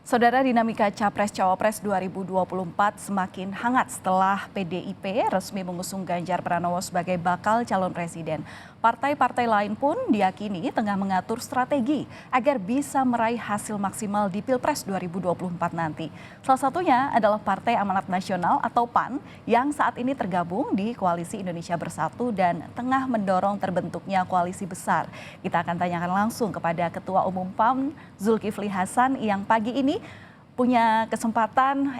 Saudara, dinamika Capres-Cawapres 2024 semakin hangat setelah PDIP resmi mengusung Ganjar Pranowo sebagai bakal calon presiden. Partai-partai lain pun diyakini tengah mengatur strategi agar bisa meraih hasil maksimal di Pilpres 2024 nanti. Salah satunya adalah Partai Amanat Nasional atau PAN yang saat ini tergabung di Koalisi Indonesia Bersatu dan tengah mendorong terbentuknya koalisi besar. Kita akan tanyakan langsung kepada Ketua Umum PAN Zulkifli Hasan yang pagi ini punya kesempatan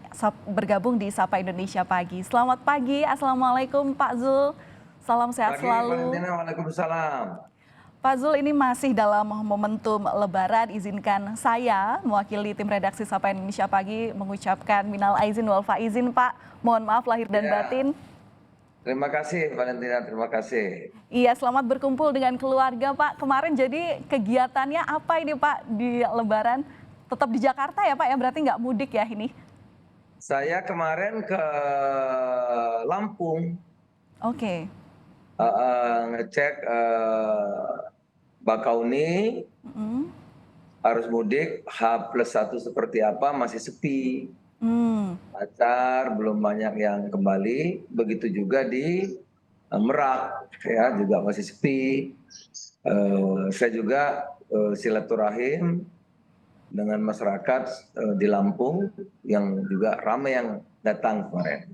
bergabung di Sapa Indonesia Pagi. Selamat pagi, Assalamualaikum Pak Zul. Salam sehat Pagi selalu. Valentina, Waalaikumsalam. Pak Zul, ini masih dalam momentum Lebaran. Izinkan saya mewakili tim redaksi Sapa Indonesia Pagi mengucapkan minal aizin wal faizin, Pak. Mohon maaf lahir dan Ya, batin. terima kasih Valentina, terima kasih. Iya, selamat berkumpul dengan keluarga, Pak. Kemarin jadi kegiatannya apa ini, Pak, di Lebaran? Tetap di Jakarta ya, Pak, ya? Berarti nggak mudik ya ini? Saya kemarin ke Lampung, Oke. ngecek Bakauni, Mm. arus mudik H+1 seperti apa, masih sepi. Hmm. Lancar, belum banyak yang kembali. Begitu juga di Merak, ya juga masih sepi. Saya juga silaturahim dengan masyarakat di Lampung yang juga ramai yang datang kemarin.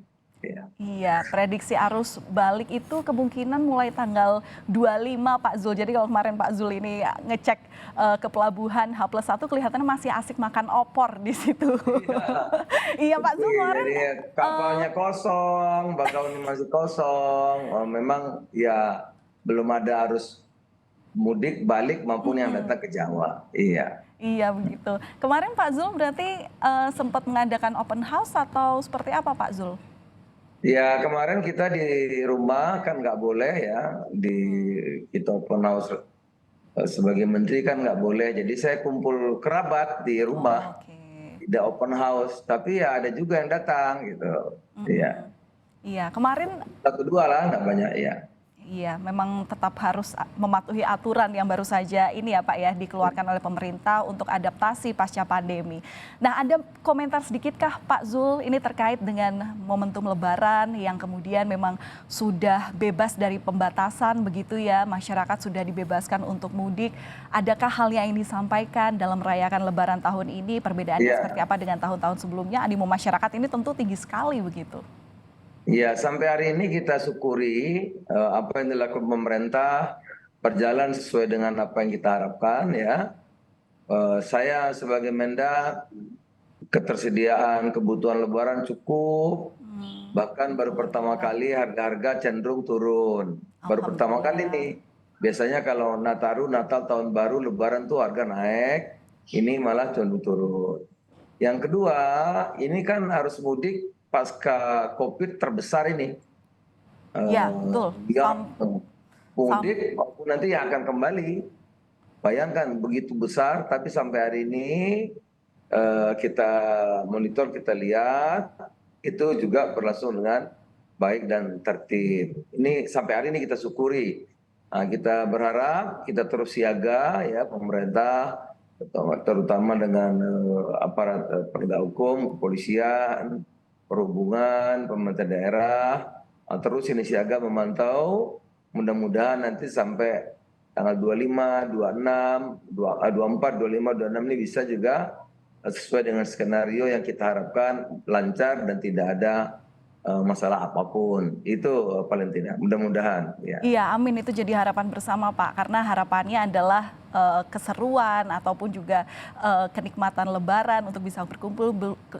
Ya. Iya, prediksi arus balik itu kemungkinan mulai tanggal 25 Pak Zul. Jadi kalau kemarin Pak Zul ini ngecek ke pelabuhan H+1 kelihatannya masih asik makan opor di situ. Iya, Iya Pak Zul sepi. kemarin. Jadi kapalnya kosong, Bakauni masih kosong. Memang ya belum ada arus mudik balik maupun yang datang ke Jawa. Iya. Iya begitu. Kemarin Pak Zul berarti sempat mengadakan open house atau seperti apa Pak Zul? Ya kemarin kita di rumah kan nggak boleh ya kita open house sebagai menteri kan nggak boleh. Jadi saya kumpul kerabat di rumah, Oke. tidak open house. Tapi ya ada juga yang datang gitu. Iya, Iya, kemarin. satu dua lah nggak banyak ya. Iya, memang tetap harus mematuhi aturan yang baru saja ini ya Pak ya dikeluarkan oleh pemerintah untuk adaptasi pasca pandemi. Nah, ada komentar sedikit,kah Pak Zul ini terkait dengan momentum Lebaran yang kemudian memang sudah bebas dari pembatasan begitu ya, masyarakat sudah dibebaskan untuk mudik. Adakah hal yang ingin disampaikan dalam merayakan Lebaran tahun ini? Perbedaannya seperti Iya. apa dengan tahun-tahun sebelumnya? Animo masyarakat ini tentu tinggi sekali begitu. Iya, sampai hari ini kita syukuri apa yang dilakukan pemerintah berjalan sesuai dengan apa yang kita harapkan ya. Saya sebagai Mendak, ketersediaan kebutuhan Lebaran cukup, bahkan baru pertama Alhamdulillah. kali harga-harga cenderung turun. Baru pertama kali Alhamdulillah. nih. Biasanya kalau Nataru, Natal, Tahun Baru, Lebaran tuh harga naik, ini malah cenderung turun. Yang kedua, ini kan harus mudik pasca COVID terbesar ini. Ya, betul. Yang Sam- mudik maupun nanti yang akan kembali. Bayangkan begitu besar, tapi sampai hari ini kita monitor, kita lihat, itu juga berlangsung dengan baik dan tertib. Ini sampai hari ini kita syukuri. Nah, kita berharap kita terus siaga ya pemerintah, terutama dengan aparat penegak hukum, kepolisian, perhubungan, pemerintah daerah, terus ini siaga memantau. Mudah-mudahan nanti sampai tanggal 25, 26, 24, 25, 26 ini bisa juga sesuai dengan skenario yang kita harapkan lancar dan tidak ada masalah apapun. Itu paling tidak. Mudah-mudahan. Ya. Iya, amin, itu jadi harapan bersama Pak, karena harapannya adalah keseruan ataupun juga kenikmatan Lebaran untuk bisa berkumpul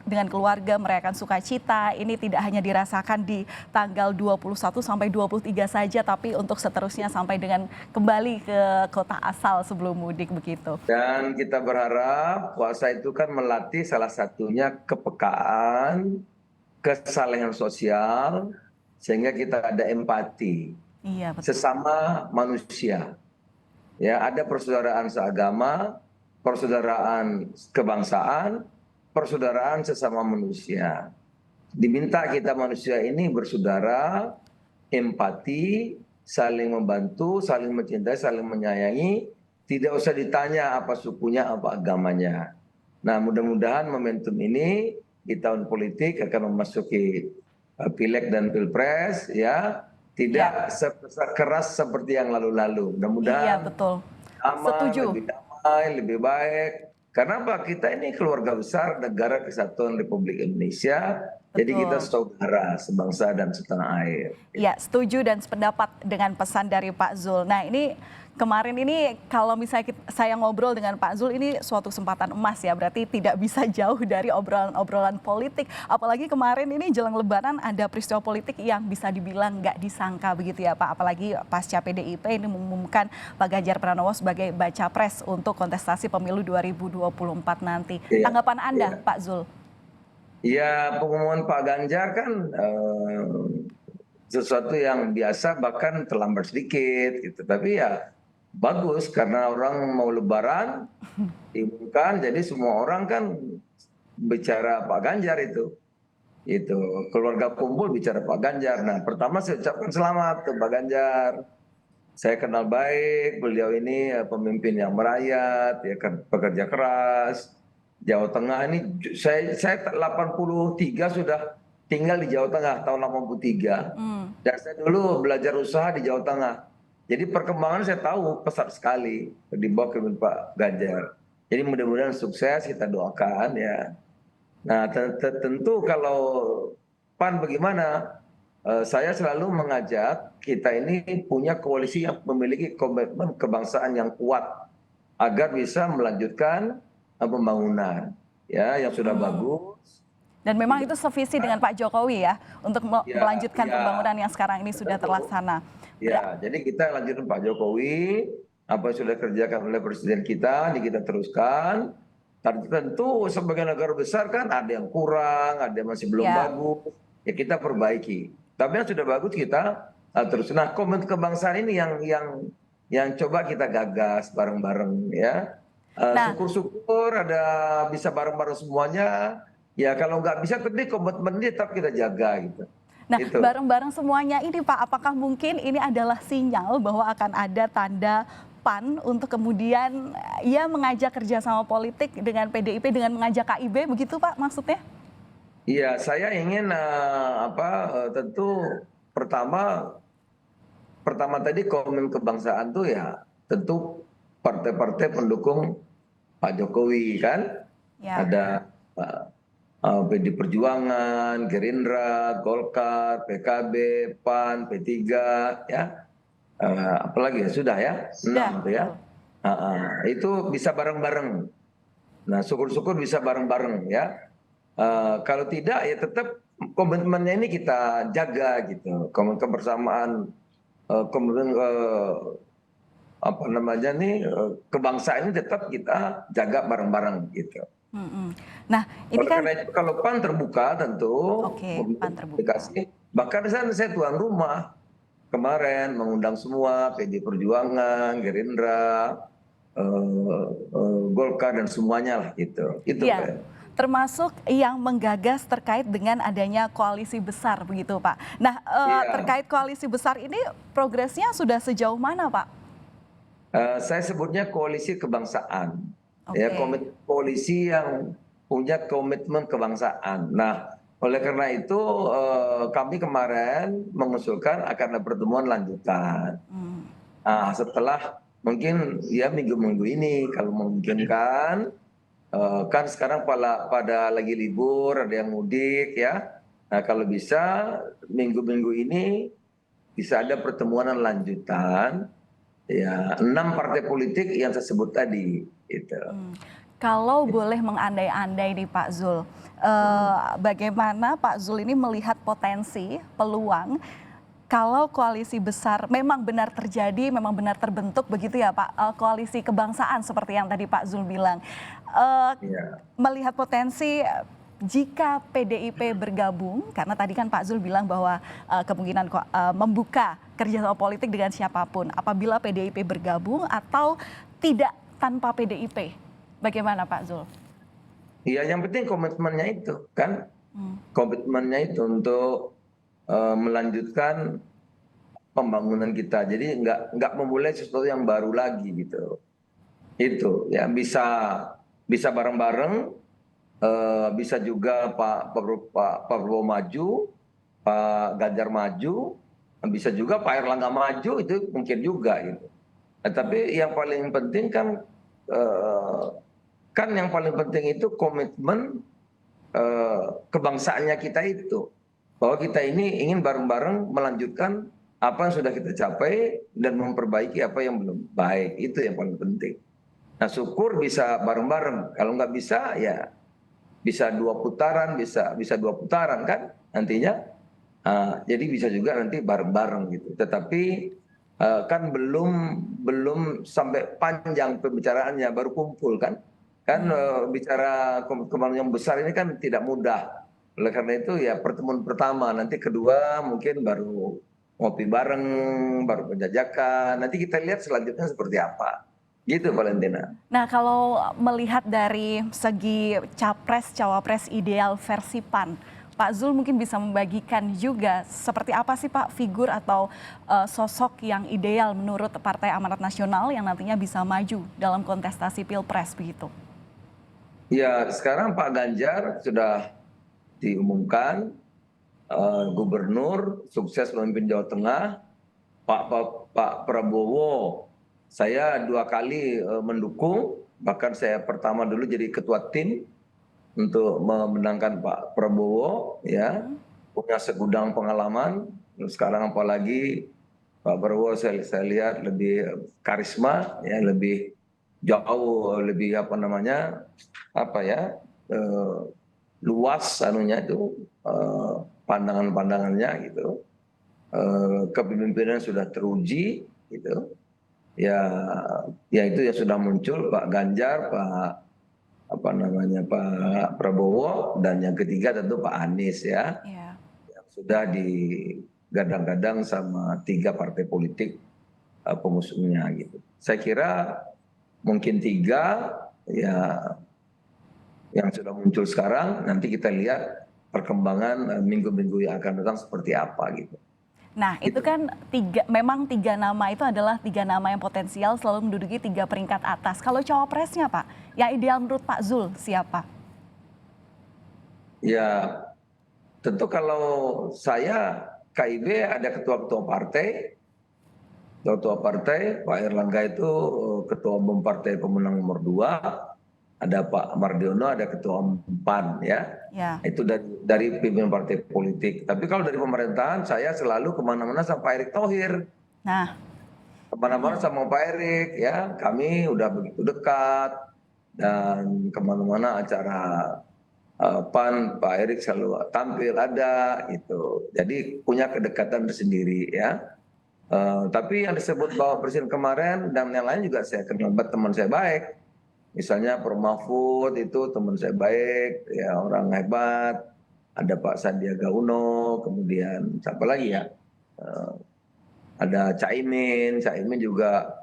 dengan keluarga, merayakan sukacita. Ini tidak hanya dirasakan di tanggal 21 sampai 23 saja, tapi untuk seterusnya sampai dengan kembali ke kota asal sebelum mudik begitu. Dan kita berharap puasa itu kan melatih salah satunya kepekaan, kesalehan sosial, sehingga kita ada empati Iya, betul. sesama manusia. Ya, ada persaudaraan seagama, persaudaraan kebangsaan, persaudaraan sesama manusia. Diminta kita manusia ini bersaudara, empati, saling membantu, saling mencintai, saling menyayangi. Tidak usah ditanya apa sukunya, apa agamanya. Nah, mudah-mudahan momentum ini di tahun politik akan memasuki pileg dan pilpres, ya Ya, tidak keras seperti yang lalu-lalu. iya Mudah-mudahan betul. aman, Setuju. lebih damai, lebih baik. Karena apa? Kita ini keluarga besar Negara Kesatuan Republik Indonesia. Jadi kita Betul. saudara sebangsa dan setanah air. Ya, setuju dan sependapat dengan pesan dari Pak Zul. Nah, ini kemarin ini kalau misalnya saya ngobrol dengan Pak Zul, ini suatu kesempatan emas ya, berarti tidak bisa jauh dari obrolan-obrolan politik. Apalagi kemarin ini jelang Lebaran ada peristiwa politik yang bisa dibilang nggak disangka begitu ya Pak. Apalagi pasca PDIP ini mengumumkan Pak Ganjar Pranowo sebagai baca pres untuk kontestasi pemilu 2024 nanti. Iya, Tanggapan Anda, iya. Pak Zul? Ya, pengumuman Pak Ganjar kan sesuatu yang biasa bahkan terlambat sedikit gitu. Tapi ya bagus karena orang mau Lebaran diumumkan, jadi semua orang kan bicara Pak Ganjar itu. Itu keluarga kumpul bicara Pak Ganjar. Nah, pertama saya ucapkan selamat ke Pak Ganjar. Saya kenal baik, beliau ini pemimpin yang merayat, ya kan pekerja keras. Jawa Tengah ini saya 83 sudah tinggal di Jawa Tengah tahun 83. Hmm. Dan saya dulu belajar usaha di Jawa Tengah. Jadi perkembangan saya tahu pesat sekali di bawah kepemimpinan Pak Ganjar. Jadi mudah-mudahan sukses, kita doakan ya. Nah, tentu kalau PAN bagaimana? Saya selalu mengajak kita ini punya koalisi yang memiliki komitmen kebangsaan yang kuat agar bisa melanjutkan pembangunan ya yang sudah Hmm. bagus. Dan memang itu sevisi dengan Pak Jokowi ya untuk Ya, melanjutkan ya, pembangunan yang sekarang ini sudah betul. terlaksana. Ya, jadi kita lanjutkan Pak Jokowi, apa yang sudah dikerjakan oleh Presiden kita, ini kita teruskan. Tapi tentu sebagai negara besar kan ada yang kurang, ada yang masih belum Ya, bagus, ya kita perbaiki. Tapi yang sudah bagus kita terus. Nah, komen kebangsaan ini yang coba kita gagas bareng-bareng ya. nah, Syukur-syukur ada bisa bareng-bareng semuanya. Ya kalau nggak bisa, tapi komitmen ini tetap kita jaga gitu. nah Itu. bareng-bareng semuanya ini Pak, apakah mungkin ini adalah sinyal bahwa akan ada tanda PAN untuk kemudian ya mengajak kerjasama politik dengan PDIP dengan mengajak KIB begitu Pak maksudnya? Iya, saya ingin tentu pertama pertama tadi komen kebangsaan tuh ya tentu partai-partai pendukung Pak Jokowi kan Ya, ada PD Perjuangan, Gerindra, Golkar, PKB, PAN, P3 ya. Apalagi ya sudah ya sudah 6 tuh ya. betul. Itu bisa bareng-bareng. Nah, syukur-syukur bisa bareng-bareng ya. Kalau tidak ya tetap komitmennya ini kita jaga gitu. Komitmen kebersamaan, komitmen apa namanya nih kebangsaan ini tetap kita jaga bareng-bareng gitu. Mm-mm. Nah ini Oleh kan karena itu kalau PAN terbuka tentu oke PAN terbuka. komunikasi. Bahkan saya tuan rumah kemarin mengundang semua PD Perjuangan, Gerindra, Golkar dan semuanya lah gitu. Itu Iya, Pak. termasuk yang menggagas terkait dengan adanya koalisi besar begitu Pak. Nah Iya. terkait koalisi besar ini progresnya sudah sejauh mana Pak? Saya sebutnya koalisi kebangsaan. Ya, Oke, koalisi yang punya komitmen kebangsaan. Nah, oleh karena itu kami kemarin mengusulkan akan ada pertemuan lanjutan. hmm, Nah, setelah mungkin ya minggu-minggu ini kalau memungkinkan, kan sekarang pada lagi libur, ada yang mudik ya. Nah, kalau bisa minggu-minggu ini bisa ada pertemuan lanjutan. Ya, 6 partai politik yang saya sebut tadi, gitu. hmm. Kalau boleh mengandai-andai nih Pak Zul, bagaimana Pak Zul ini melihat potensi, peluang kalau koalisi besar memang benar terjadi, memang benar terbentuk begitu ya Pak, koalisi kebangsaan seperti yang tadi Pak Zul bilang. Eh, Iya. Melihat potensi jika PDIP bergabung, karena tadi kan Pak Zul bilang bahwa kemungkinan membuka kerjasama politik dengan siapapun, apabila PDIP bergabung atau tidak tanpa PDIP, bagaimana Pak Zul? Iya, yang penting komitmennya itu kan, Hmm. komitmennya itu untuk melanjutkan pembangunan kita. Jadi nggak memulai sesuatu yang baru lagi gitu. Itu ya bisa bisa bareng-bareng bisa juga Pak Prabowo maju, Pak Ganjar maju, bisa juga Pak Erlangga maju, itu mungkin juga gitu. Nah, tapi yang paling penting eh, kan yang paling penting itu komitmen kebangsaannya kita itu, bahwa kita ini ingin bareng-bareng melanjutkan apa yang sudah kita capai dan memperbaiki apa yang belum baik, itu yang paling penting. Nah, syukur bisa bareng-bareng. Kalau nggak bisa ya bisa dua putaran, bisa dua putaran kan nantinya. Jadi bisa juga nanti bareng-bareng gitu. Tetapi kan belum sampai panjang pembicaraannya, baru kumpul kan. Kan bicara kembang yang besar ini kan tidak mudah. Oleh karena itu ya pertemuan pertama, nanti kedua mungkin baru ngopi bareng, baru penjajakan. Nanti kita lihat selanjutnya seperti apa. Gitu Valentina. Nah, kalau melihat dari segi capres cawapres ideal versi PAN, Pak Zul mungkin bisa membagikan juga seperti apa sih Pak figur atau sosok yang ideal menurut Partai Amanat Nasional yang nantinya bisa maju dalam kontestasi Pilpres begitu. Ya, sekarang Pak Ganjar sudah diumumkan gubernur sukses memimpin Jawa Tengah. Pak Prabowo, saya 2 kali mendukung, bahkan saya pertama dulu jadi ketua tim untuk memenangkan Pak Prabowo, ya punya segudang pengalaman. Sekarang apalagi Pak Prabowo saya lihat lebih karisma, ya lebih jauh, lebih apa namanya, apa ya, eh, luas anunya itu pandangan-pandangannya gitu. Kepemimpinan sudah teruji gitu. Ya, ya itu ya sudah muncul Pak Ganjar, Pak apa namanya Pak Prabowo, dan yang ketiga tentu Pak Anies ya, Iya. yang sudah digadang-gadang sama 3 partai politik pengusungnya gitu. Saya kira mungkin 3 ya yang sudah muncul sekarang, nanti kita lihat perkembangan minggu-minggu yang akan datang seperti apa gitu. Nah, itu Gitu. kan memang 3 nama itu adalah 3 nama yang potensial selalu menduduki 3 peringkat atas. Kalau cawapresnya Pak, yang ideal menurut Pak Zul siapa? Ya, tentu kalau saya KIB ada ketua-ketua partai, ketua partai Pak Erlangga itu ketua umum partai pemenang nomor 2, ada Pak Mardiono, ada ketua umum PAN ya. Ya. Itu dari pimpinan partai politik. Tapi kalau dari pemerintahan saya selalu kemana-mana sama Pak Erick Thohir. Nah, Kemana-mana sama Pak Erick ya. Kami udah begitu dekat dan kemana-mana acara PAN Pak Erick selalu tampil ada itu. Jadi punya kedekatan tersendiri ya. Tapi yang disebut bahwa presiden kemarin dan yang lain juga saya kenal teman saya baik. Misalnya Prof Mahfud itu teman saya baik, ya orang hebat. Ada Pak Sandiaga Uno, kemudian siapa lagi ya? Eh, ada Caimin, Caimin juga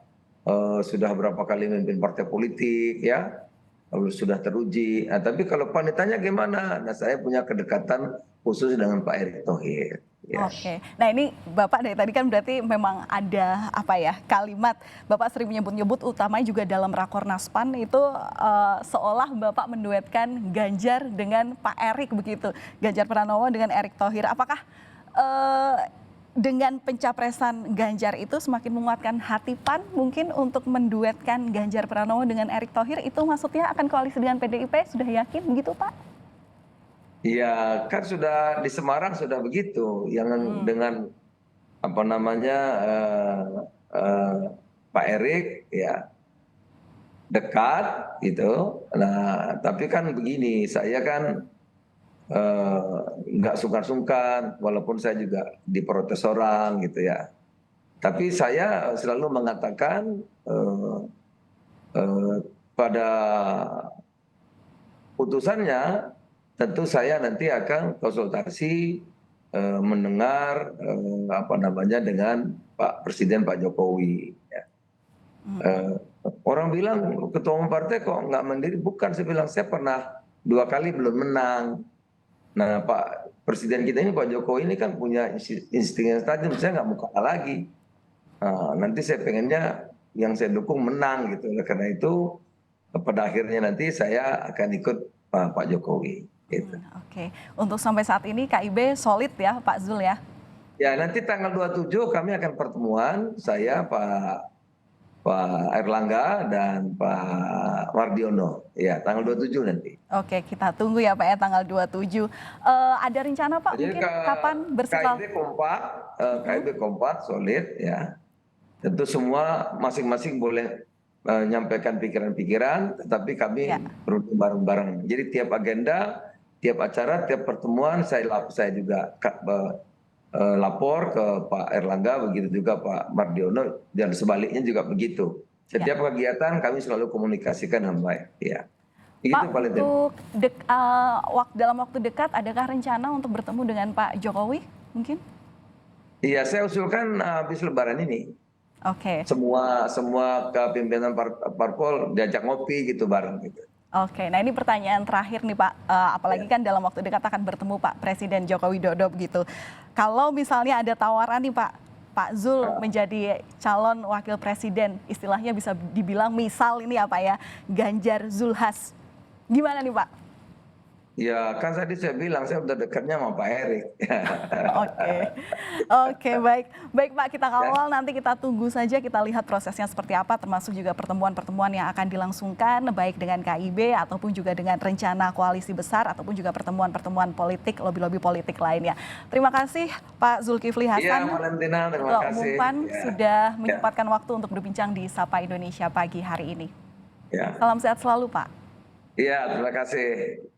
sudah berapa kali memimpin partai politik ya, lalu sudah teruji. Nah, tapi kalau PAN ditanya gimana? Nah, saya punya kedekatan khusus dengan Pak Erick Thohir. Ya. oke. Nah ini Bapak dari tadi kan berarti memang ada apa ya kalimat Bapak sering menyebut-nyebut utamanya juga dalam Rakornas PAN itu seolah Bapak menduetkan Ganjar dengan Pak Erick begitu. Ganjar Pranowo dengan Erick Thohir. Apakah dengan pencapresan Ganjar itu semakin menguatkan hati PAN mungkin untuk menduetkan Ganjar Pranowo dengan Erick Thohir itu maksudnya akan koalisi dengan PDIP sudah yakin begitu Pak? Ya, kan sudah di Semarang sudah begitu, yang dengan apa namanya Pak Erik ya dekat gitu. Nah, tapi kan begini, saya kan nggak sungkan-sungkan, walaupun saya juga diprotes orang gitu ya. Tapi saya selalu mengatakan eh, pada putusannya tentu saya nanti akan konsultasi mendengar apa namanya dengan Pak Presiden Pak Jokowi. Ya. Orang bilang ketua umum partai kok nggak mandiri, bukan, saya bilang saya pernah 2 kali belum menang. Nah Pak Presiden kita ini Pak Jokowi ini kan punya insting yang tajam, saya nggak mau kalah lagi. Nah, nanti saya pengennya yang saya dukung menang gitu. Karena itu pada akhirnya nanti saya akan ikut Pak Jokowi. Gitu. Oke, untuk sampai saat ini KIB solid ya Pak Zul ya? Ya nanti tanggal 27 kami akan pertemuan, saya Pak Erlangga dan Pak Mardiono. Ya tanggal 27 nanti. Oke, kita tunggu ya Pak ya tanggal 27. Ada rencana Pak Jadi mungkin kapan bersekal? KIB kompak, solid ya. Tentu semua masing-masing boleh menyampaikan pikiran-pikiran, tetapi kami Ya. berunding bareng-bareng. Jadi tiap agenda, tiap acara, tiap pertemuan saya juga lapor ke Pak Erlangga, begitu juga Pak Mardiono, dan sebaliknya juga begitu. Setiap kegiatan kami selalu komunikasikan dengan baik. Ya. Begitu Pak, paling untuk dalam waktu dekat, adakah rencana untuk bertemu dengan Pak Jokowi mungkin? Iya, saya usulkan habis Lebaran ini. Oke. Semua kepimpinan parpol diajak ngopi gitu bareng gitu. Oke, nah ini pertanyaan terakhir nih Pak, apalagi kan dalam waktu dekat akan bertemu Pak Presiden Joko Widodo begitu. Kalau misalnya ada tawaran nih Pak Zul menjadi calon wakil presiden, istilahnya bisa dibilang misal ini apa ya, Ganjar Zulhas. Gimana nih Pak? Ya kan tadi saya bilang saya udah dekatnya sama Pak Erik. Oke, oke baik, baik Pak kita kawal nanti kita tunggu saja kita lihat prosesnya seperti apa termasuk juga pertemuan-pertemuan yang akan dilangsungkan baik dengan KIB ataupun juga dengan rencana koalisi besar ataupun juga pertemuan-pertemuan politik lobby-lobby politik lainnya. Terima kasih Pak Zulkifli Hasan, Valentina, terima Ketua kasih. Umum PAN sudah menyempatkan waktu untuk berbincang di Sapa Indonesia pagi hari ini. Salam sehat selalu Pak. Iya, terima kasih.